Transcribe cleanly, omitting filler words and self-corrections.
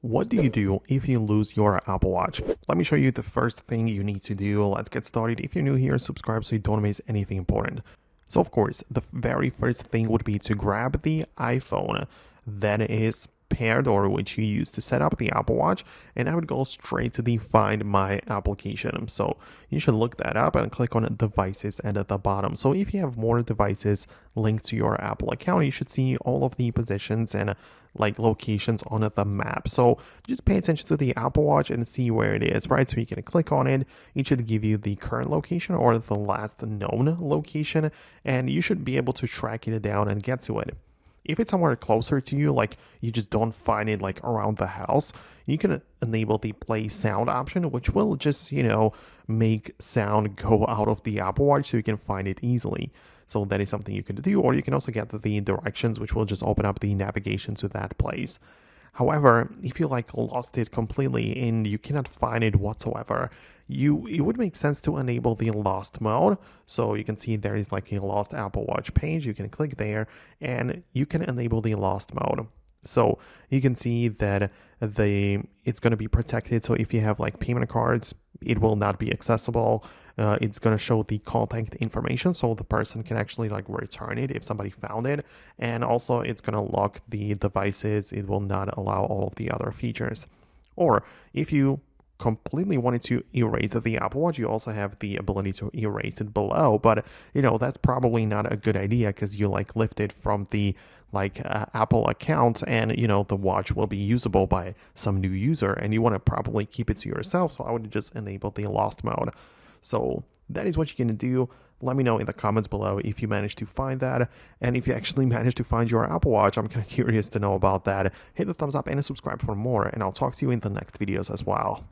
What do you do if you lose your Apple Watch? Let me show you the first thing you need to do. Let's get started. If you're new here, subscribe so you don't miss anything important. So of course, the very first thing would be to grab the iPhone that is paired or which you use to set up the Apple Watch, and I would go straight to the Find My application. So you should look that up and click on devices at the bottom. So if you have more devices linked to your Apple account, you should see all of the positions and like locations on the map. So just pay attention to the Apple Watch and see where it is, right? So you can click on it. It should give you the current location or the last known location, and you should be able to track it down and get to it. If it's somewhere closer to you, like you just don't find it like around the house, you can enable the play sound option, which will just, make sound go out of the Apple Watch so you can find it easily. So that is something you can do, or you can also get the directions, which will just open up the navigation to that place. However, if you like lost it completely and you cannot find it whatsoever, it would make sense to enable the lost mode. So you can see there is like a lost Apple Watch page. You can click there and you can enable the lost mode. So you can see that it's going to be protected. So if you have like payment cards, it will not be accessible. It's going to show the contact information, so the person can actually like return it if somebody found it. And also it's going to lock the devices. It will not allow all of the other features. Or if you completely wanted to erase the Apple Watch, you also have the ability to erase it below, but that's probably not a good idea because you like lift it from the Apple account, and the watch will be usable by some new user and you want to probably keep it to yourself. So I would just enable the lost mode. So that is what you can do. Let me know in the comments below if you managed to find that, and if you actually managed to find your Apple Watch. I'm kind of curious to know about that. Hit the thumbs up and subscribe for more, and I'll talk to you in the next videos as well.